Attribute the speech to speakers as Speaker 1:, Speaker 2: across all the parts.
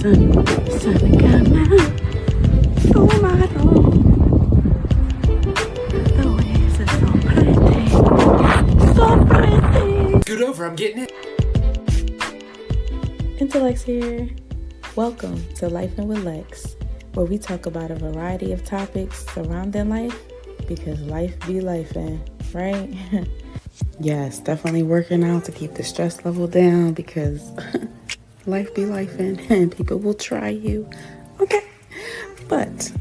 Speaker 1: sun come out through my door. The waves are so pretty.
Speaker 2: Scoot over, I'm getting it.
Speaker 1: Intelexx here. Welcome to Lifin with Lex, where we talk about a variety of topics surrounding life, because life be lifin', right? Yes, definitely working out to keep the stress level down, because life be lifin' and people will try you. Okay, but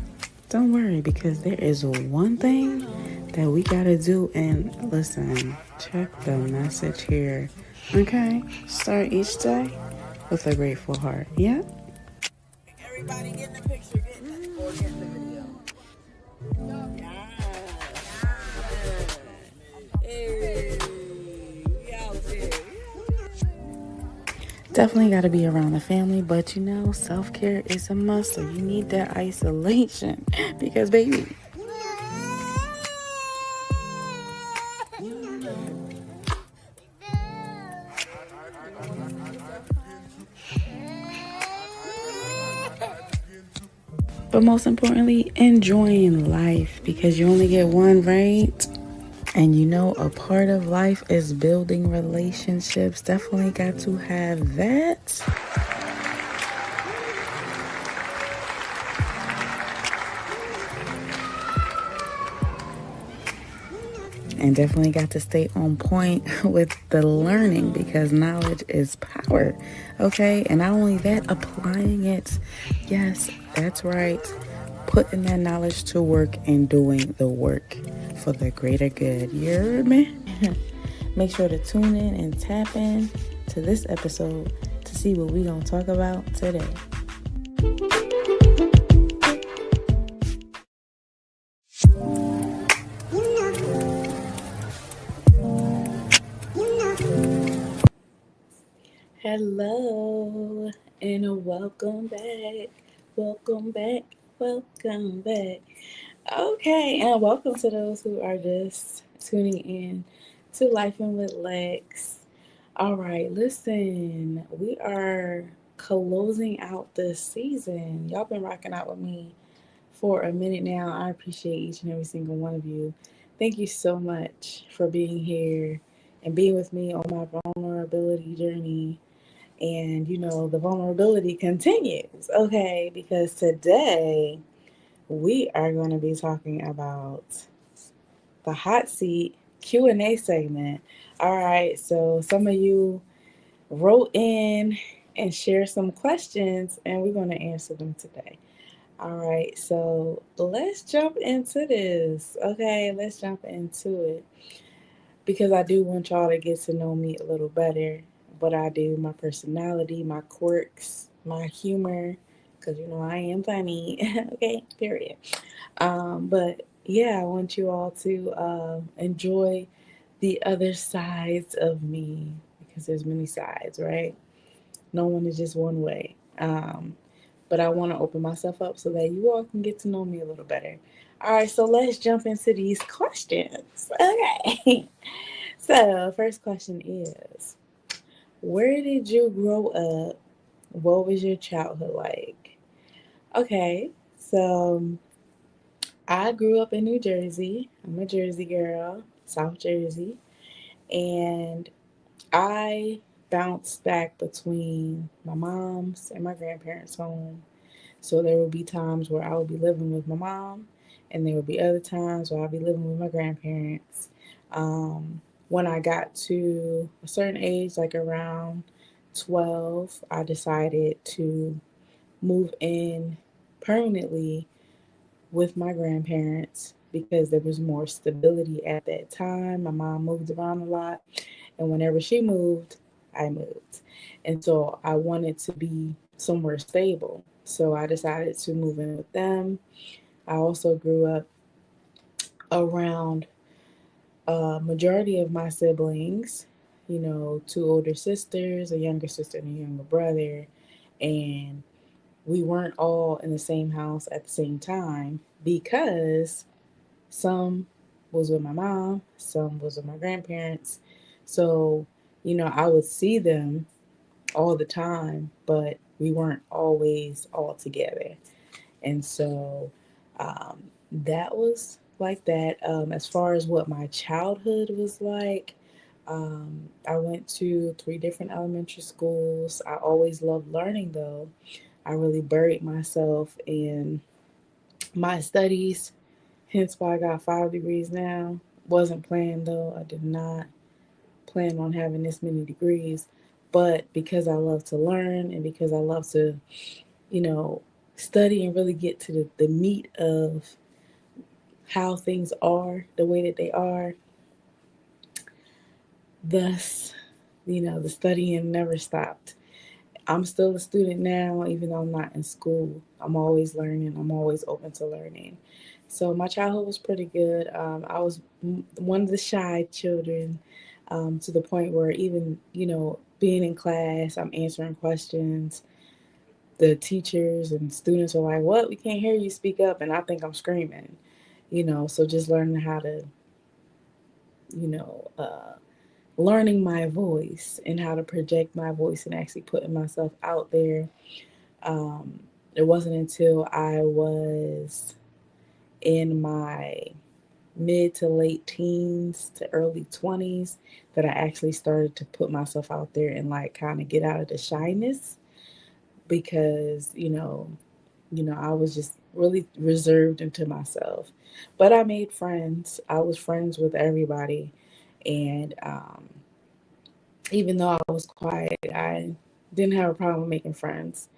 Speaker 1: don't worry, because there is one thing that we gotta do. And listen, check the message here. Okay, start each day with a grateful heart. Yeah.
Speaker 3: Everybody get in the picture, get in the video. Hey, we out here.
Speaker 1: Definitely got to be around the family, but you know, self-care is a must. So you need that isolation because, baby, but most importantly, enjoying life, because you only get one, right? And you know, a part of life is building relationships. Definitely got to have that. And definitely got to stay on point with the learning, because knowledge is power. Okay. And not only that, applying it. Yes, that's right. Putting that knowledge to work and doing the work for the greater good. You heard me? Make sure to tune in and tap in to this episode to see what we gonna talk about today. Hello and welcome back. Welcome back. Welcome back. Okay, and welcome to those who are just tuning in to Lifin with Lex. All right, listen, we are closing out this season. Y'all been rocking out with me for a minute now. I appreciate each and every single one of you. Thank you so much for being here and being with me on my vulnerability journey. And you know, the vulnerability continues, okay? Because today we are going to be talking about the hot seat Q&A segment. All right, so some of you wrote in and shared some questions, and we're going to answer them today. All right, so let's jump into this. Okay, let's jump into it, because I do want y'all to get to know me a little better. What I do, my personality, my quirks, my humor, because you know I am funny. Okay, period. But yeah, I want you all to enjoy the other sides of me, because there's many sides, right? No one is just one way. But I want to open myself up so that you all can get to know me a little better. All right, so let's jump into these questions. Okay. So, first question is, where did you grow up? What was your childhood like? Okay, so I grew up in New Jersey. I'm a Jersey girl, South Jersey, and I bounced back between my mom's and my grandparents' home. So there would be times where I would be living with my mom, and there would be other times where I'd be living with my grandparents. When I got to a certain age, like around 12, I decided to move in permanently with my grandparents, because there was more stability at that time. My mom moved around a lot, and whenever she moved, I moved. And so I wanted to be somewhere stable. So I decided to move in with them. I also grew up around a majority of my siblings, you know, two older sisters, a younger sister, and a younger brother. And we weren't all in the same house at the same time, because some was with my mom, some was with my grandparents. So, you know, I would see them all the time, but We weren't always all together. And so that was like that. As far as what my childhood was like, I went to three different elementary schools. I always loved learning, though. I really buried myself in my studies, hence why I got 5 degrees now. Wasn't planned though. I did not plan on having this many degrees, but because I love to learn and because I love to, you know, study and really get to the meat of how things are the way that they are, thus, the studying never stopped. I'm still a student now, even though I'm not in school. I'm always learning. I'm always open to learning. So my childhood was pretty good. I was one of the shy children, to the point where even being in class, I'm answering questions. The teachers and students are like, "What? We can't hear you. Speak up!" And I think I'm screaming. So just learning how to, you know, uh, learning my voice and how to project my voice and actually putting myself out there. Um, it wasn't until I was in my mid to late teens to early 20s that I actually started to put myself out there and like kind of get out of the shyness because, I was just really reserved into myself. But I made friends. I was friends with everybody. And even though I was quiet, I didn't have a problem making friends.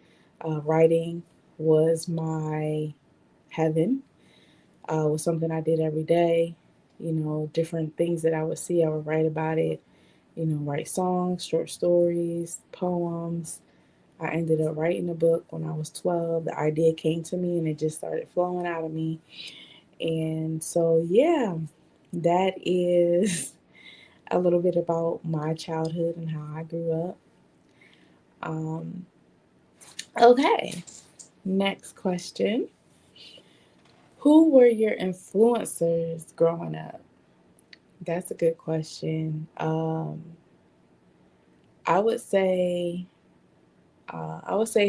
Speaker 1: Writing was my heaven. Was something I did every day. Different things that I would see, I would write about it. Write songs, short stories, poems. I ended up writing a book when I was 12. The idea came to me and it just started flowing out of me. And so, yeah, that is a little bit about my childhood and how I grew up. Um, okay, next question. Who were your influencers growing up? That's a good question. I would say,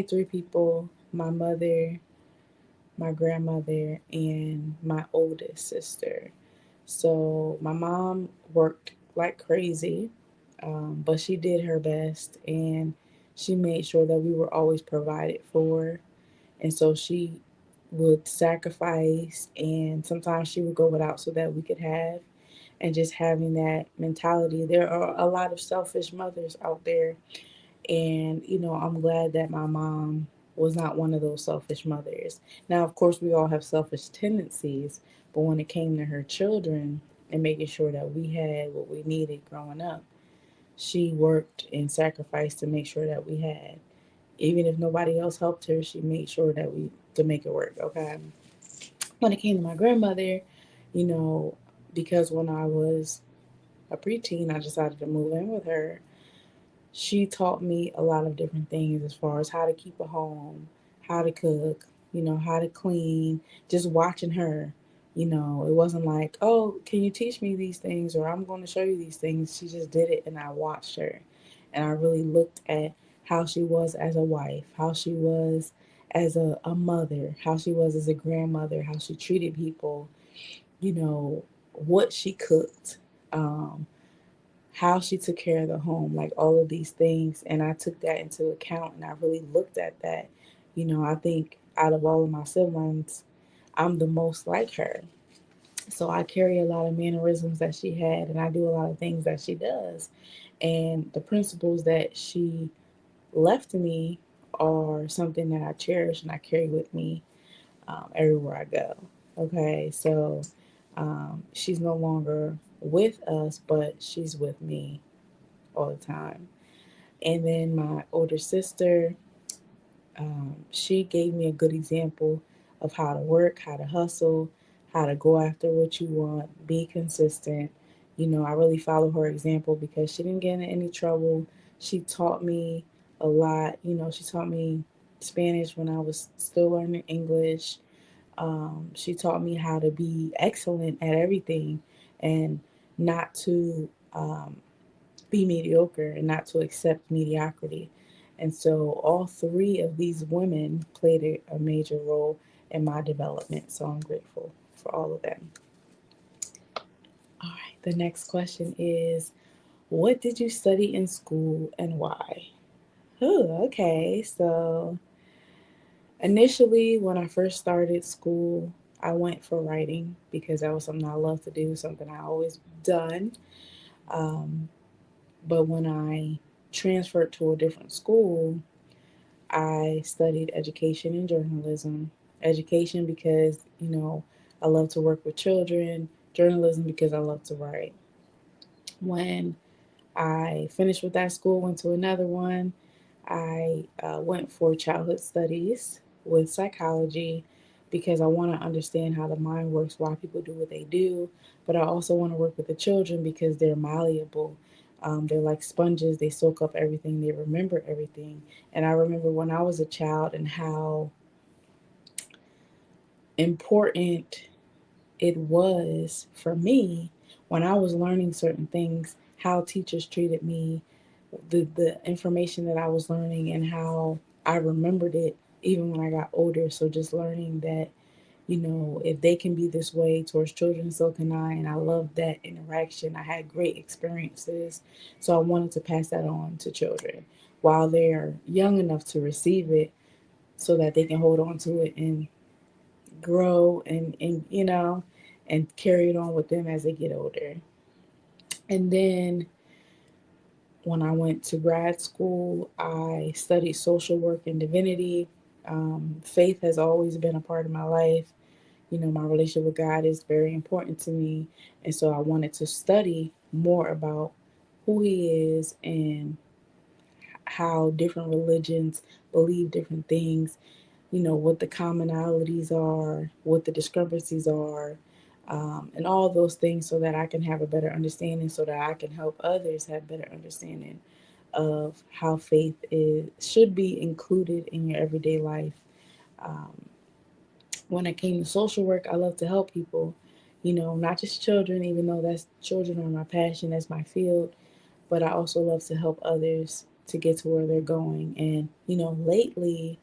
Speaker 1: three people: my mother, my grandmother, and my oldest sister. So my mom worked like crazy, but she did her best and she made sure that we were always provided for. And so she would sacrifice and sometimes she would go without so that we could have. And just having that mentality, there are a lot of selfish mothers out there, and I'm glad that my mom was not one of those selfish mothers. Now of course we all have selfish tendencies, but when it came to her children and making sure that we had what we needed growing up, she worked and sacrificed to make sure that we had. Even if nobody else helped her, she made sure that we to make it work. Okay. When it came to my grandmother, you know because when I was a preteen I decided to move in with her. She taught me a lot of different things as far as how to keep a home, how to cook, how to clean. Just watching her, it wasn't like, oh, can you teach me these things or I'm going to show you these things. She just did it and I watched her. And I really looked at how she was as a wife, how she was as a mother, how she was as a grandmother, how she treated people, you know, what she cooked. Um, how she took care of the home, like all of these things. And I took that into account and I really looked at that. I think out of all of my siblings, I'm the most like her. So I carry a lot of mannerisms that she had and I do a lot of things that she does. And the principles that she left me are something that I cherish and I carry with me everywhere I go. Okay, so she's no longer with us, but she's with me all the time. And then my older sister, she gave me a good example of how to work, how to hustle, how to go after what you want, be consistent. I really follow her example because she didn't get in any trouble. She taught me a lot. She taught me Spanish when I was still learning English. She taught me how to be excellent at everything and not to be mediocre and not to accept mediocrity. And so all three of these women played a major role in my development. So I'm grateful for all of them. All right, the next question is, what did you study in school and why? Oh, okay. So initially, when I first started school, I went for writing because that was something I love to do, something I always done. Um, but when I transferred to a different school, I studied education and journalism. Education because, I love to work with children, journalism because I love to write. When I finished with that school, went to another one. I went for childhood studies with psychology because I want to understand how the mind works, why people do what they do. But I also want to work with the children because they're malleable. They're like sponges, they soak up everything, they remember everything. And I remember when I was a child and how important it was for me when I was learning certain things, how teachers treated me, the information that I was learning, and how I remembered it even when I got older. So just learning that, if they can be this way towards children, so can I. And I loved that interaction. I had great experiences. So I wanted to pass that on to children while they're young enough to receive it so that they can hold on to it and grow and carry it on with them as they get older. And then when I went to grad school, I studied social work and divinity. Faith has always been a part of my life. My relationship with God is very important to me. And so I wanted to study more about who He is and how different religions believe different things, what the commonalities are, what the discrepancies are, and all of those things so that I can have a better understanding, so that I can help others have better understanding of how faith should be included in your everyday life. Um, when it came to social work, I love to help people, not just children, even though that's children are my passion, that's my field, but I also love to help others to get to where they're going. And, lately,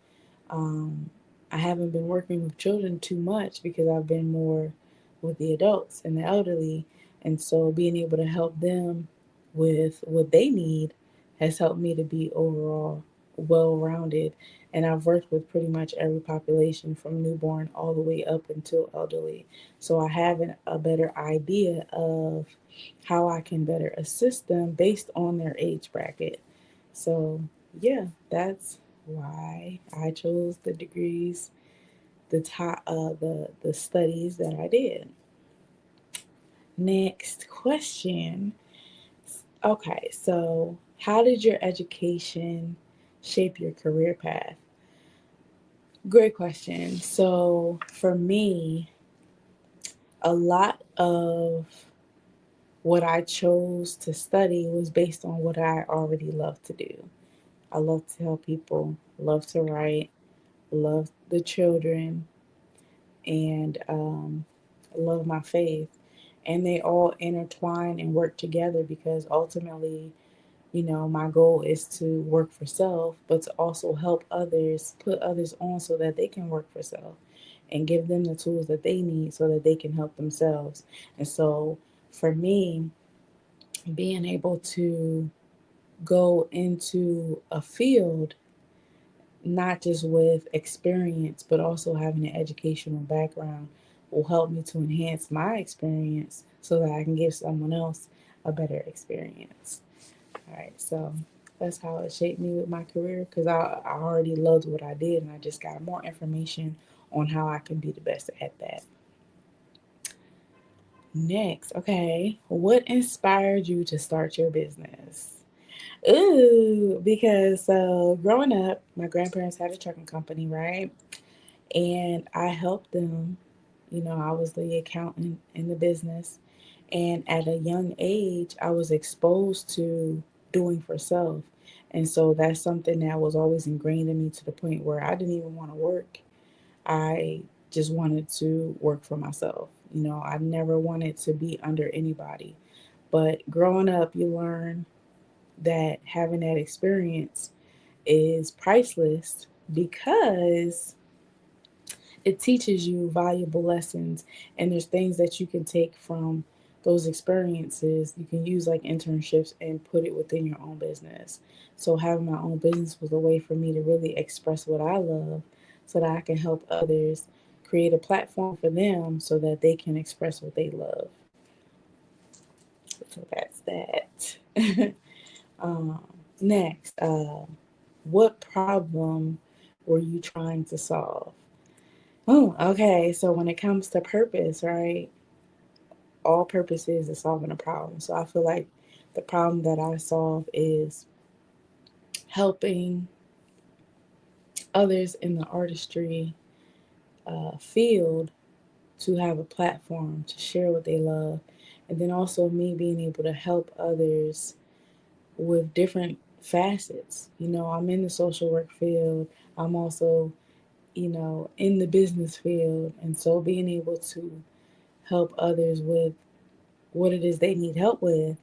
Speaker 1: um, I haven't been working with children too much because I've been more with the adults and the elderly. And so being able to help them with what they need has helped me to be overall well rounded. And I've worked with pretty much every population from newborn all the way up until elderly. So I have a better idea of how I can better assist them based on their age bracket. So, yeah, that's why I chose the degrees, the studies that I did. Next question. Okay, so how did your education shape your career path? Great question. So for me, a lot of what I chose to study was based on what I already love to do. I love to help people, love to write, love the children, and love my faith. And they all intertwine and work together because ultimately, my goal is to work for self, but to also help others, put others on so that they can work for self and give them the tools that they need so that they can help themselves. And so for me, being able to go into a field not just with experience, but also having an educational background will help me to enhance my experience so that I can give someone else a better experience. All right, so that's how it shaped me with my career because I already loved what I did and I just got more information on how I can be the best at that. Next, okay, what inspired you to start your business? Ooh, because so growing up, my grandparents had a trucking company, right? And I helped them. I was the accountant in the business. And at a young age, I was exposed to doing for self. And so that's something that was always ingrained in me to the point where I didn't even want to work. I just wanted to work for myself. I never wanted to be under anybody. But growing up, you learn that having that experience is priceless because it teaches you valuable lessons, and there's things that you can take from those experiences. You can use like internships and put it within your own business. So having my own business was a way for me to really express what I love so that I can help others, create a platform for them so that they can express what they love. So that's that. um, next, what problem were you trying to solve? Oh, okay. So when it comes to purpose, right? All purpose is solving a problem. So I feel like the problem that I solve is helping others in the artistry field to have a platform to share what they love. And then also me being able to help others with different facets. I'm in the social work field. I'm also, in the business field. And so being able to help others with what it is they need help with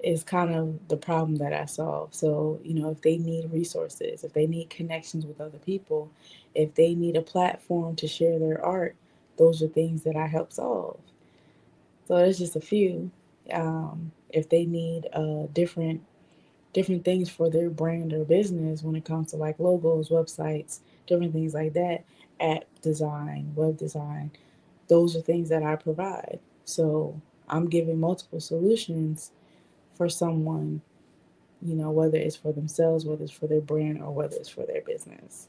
Speaker 1: is kind of the problem that I solve. So, if they need resources, if they need connections with other people, if they need a platform to share their art, those are things that I help solve. So there's just a few. If they need different things for their brand or business when it comes to like logos, websites, different things like that, app design, web design, those are things that I provide. So I'm giving multiple solutions for someone, whether it's for themselves, whether it's for their brand, or whether it's for their business.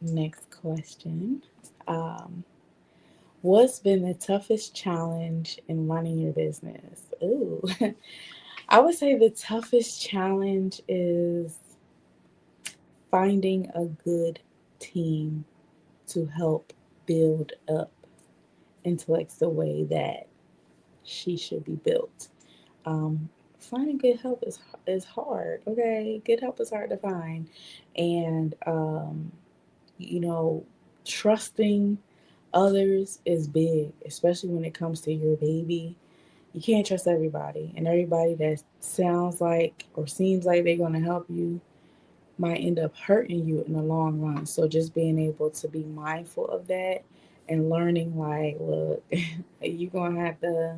Speaker 1: Next question. Um, what's been the toughest challenge in running your business? Ooh, I would say the toughest challenge is finding a good team to help build up Intelexx the way that she should be built. Um, Finding good help is hard. Okay, good help is hard to find, and you know, trusting others is big, especially when it comes to your baby. You can't trust everybody, and everybody that sounds like or seems like they're going to help you might end up hurting you in the long run. So just being able to be mindful of that and learning, like, look, you're going to have to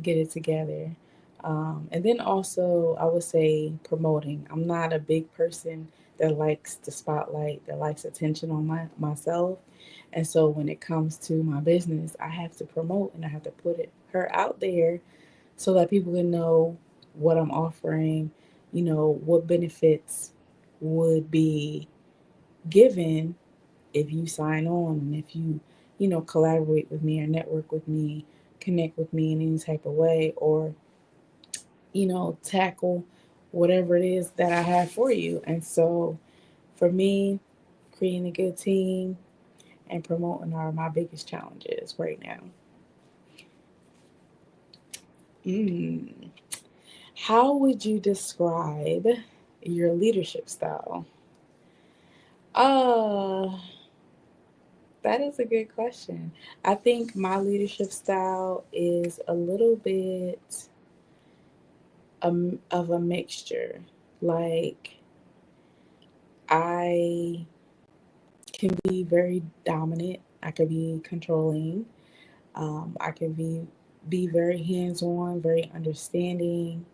Speaker 1: get it together. And then also, I would say promoting. I'm not a big person that likes the spotlight, that likes attention on myself. And so when it comes to my business, I have to promote and I have to put her out there so that people can know what I'm offering, what benefits would be given if you sign on and if you, collaborate with me or network with me, connect with me in any type of way, or, tackle whatever it is that I have for you. And so for me, creating a good team and promoting are my biggest challenges right now. Mm. How would you describe your leadership style? Uh, that is a good question. I think my leadership style is a little bit of a mixture. Like, I can be very dominant, I could be controlling, I can be very hands on, very understanding,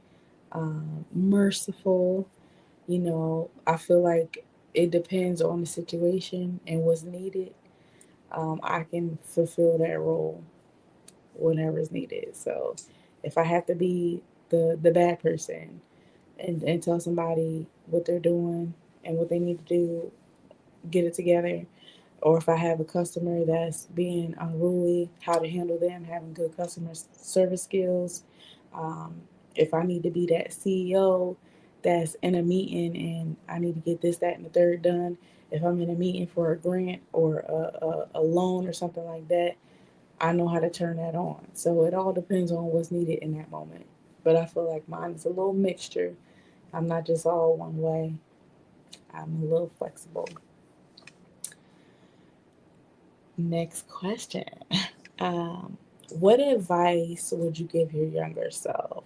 Speaker 1: merciful. I feel like it depends on the situation and what's needed. I can fulfill that role whenever it's needed. So if I have to be the bad person and tell somebody what they're doing and what they need to do, get it together, or if I have a customer that's being unruly, how to handle them, having good customer service skills. Um, if I need to be that CEO that's in a meeting and I need to get this, that, and the third done, if I'm in a meeting for a grant or a loan or something like that, I know how to turn that on. So it all depends on what's needed in that moment. But I feel like mine is a little mixture. I'm not just all one way. I'm a little flexible. Next question. Um, what advice would you give your younger self?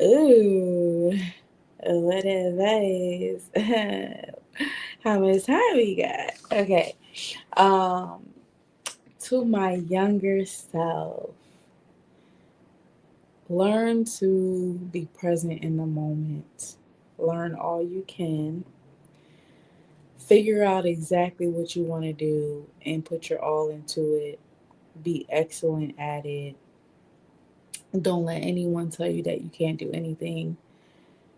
Speaker 1: Ooh. What advice? How much time we got? Okay. Um, to my younger self, learn to be present in the moment. Learn all you can. Figure out exactly what you want to do and put your all into it. Be excellent at it. Don't let anyone tell you that you can't do anything.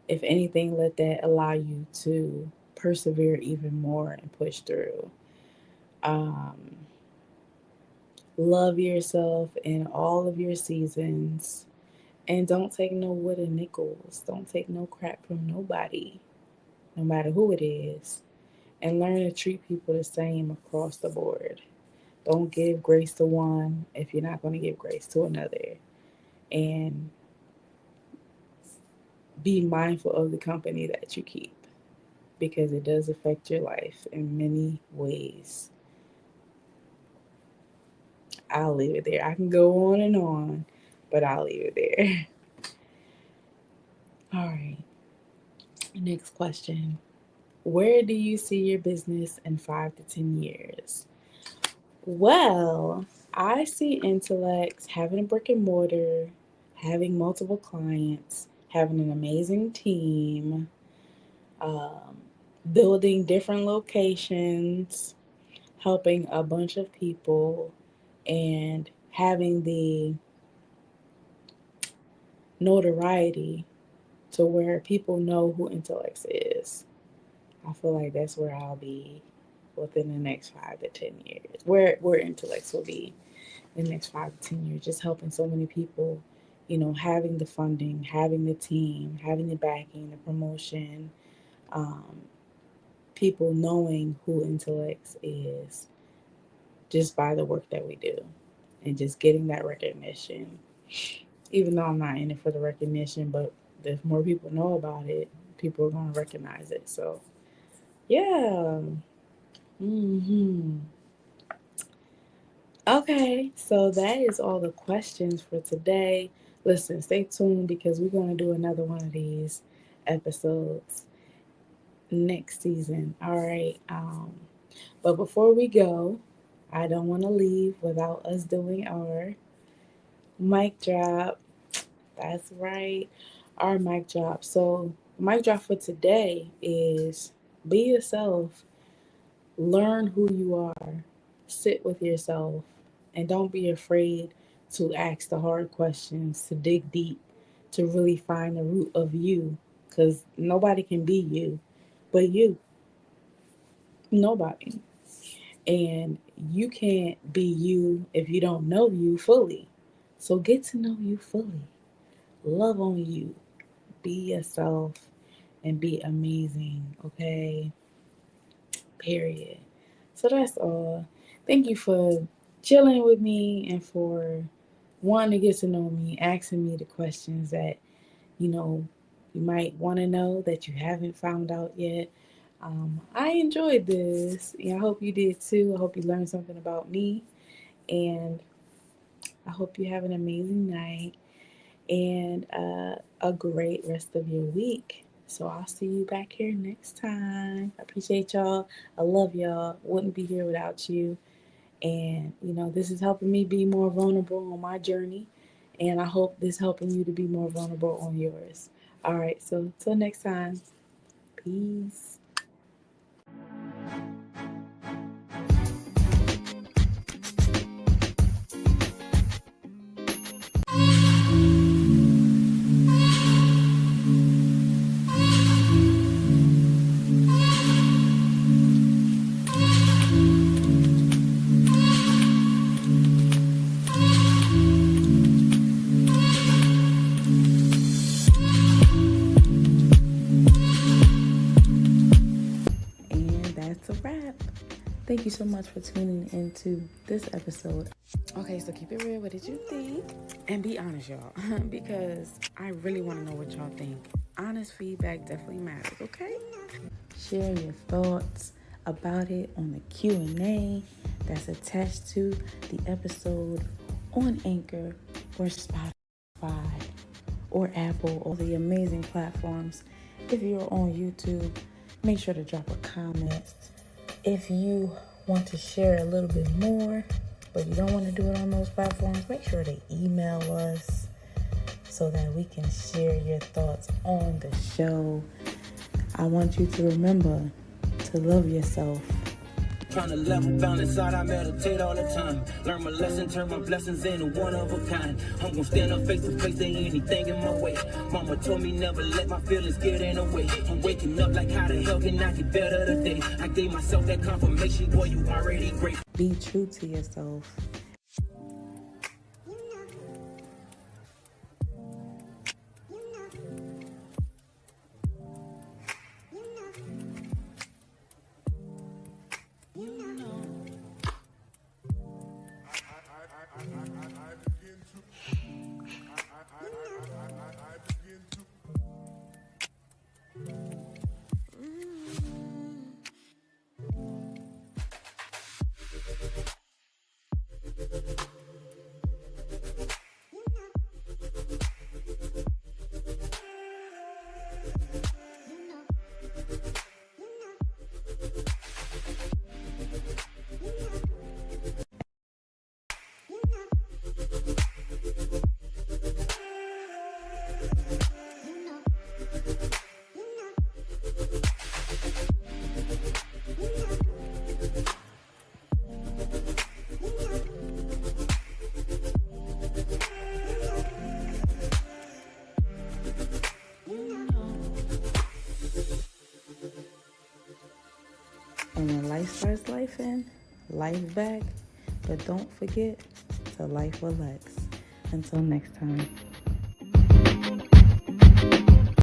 Speaker 1: If anything, let that allow you to persevere even more and push through. Um, love yourself in all of your seasons. And don't take no wooden nickels. Don't take no crap from nobody, no matter who it is. And learn to treat people the same across the board. Don't give grace to one if you're not going to give grace to another. And be mindful of the company that you keep because it does affect your life in many ways. I'll leave it there. I can go on, but I'll leave it there. All right. Next question. Where do you see your business in 5 to 10 years? Well, I see Intelexx having a brick and mortar, having multiple clients, having an amazing team, um, building different locations, helping a bunch of people, and having the notoriety to where people know who Intellects is. I feel like that's where I'll be within the next 5 to 10 years. Where Intellects will be in the next 5 to 10 years, just helping so many people, having the funding, having the team, having the backing, the promotion, um, people knowing who Intellects is just by the work that we do and just getting that recognition. Even though I'm not in it for the recognition, but if more people know about it, people are going to recognize it. So, yeah. hmm Okay, so that is all the questions for today. Listen, stay tuned because we're going to do another one of these episodes next season. All right. But before we go, I don't want to leave without us doing our mic drop. That's right, our mic drop. So, mic drop for today is be yourself, learn who you are, sit with yourself, and don't be afraid to ask the hard questions, to dig deep, to really find the root of you. Because nobody can be you but you. Nobody. And you can't be you if you don't know you fully. So get to know you fully. Love on you. Be yourself and be amazing, okay? Period. So that's all. Thank you for chilling with me and for wanting to get to know me, asking me the questions that you know you might want to know that you haven't found out yet. I enjoyed this. I hope you did too. I hope you learned something about me, and I hope you have an amazing night and a great rest of your week. So I'll see you back here next time. I appreciate y'all. I love y'all. Wouldn't be here without you. And this is helping me be more vulnerable on my journey. And I hope this helping you to be more vulnerable on yours. All right. So till next time. Peace. And that's a wrap. Thank you so much for tuning into this episode. Okay, so keep it real. What did you think? And be honest, y'all, because I really want to know what y'all think. Honest feedback definitely matters, okay? Share your thoughts about it on the Q&A that's attached to the episode on Anchor or Spotify or Apple or the amazing platforms If you're on YouTube, make sure to drop a comment. If you want to share a little bit more, but you don't want to do it on those platforms, make sure to email us so that we can share your thoughts on the show. I want you to remember to love yourself.
Speaker 3: Trying to level balance out, I meditate all the time. Learn my lesson, turn my blessings into one of a kind. I'm gonna stand up face to face, ain't anything in my way. Mama told me never let my feelings get in the way. I'm waking up like how the hell can I get better today? I gave myself that confirmation, boy, you already great.
Speaker 1: Be true to yourself. And when life starts lifing, life back. But don't forget to life with Lex. Until next time.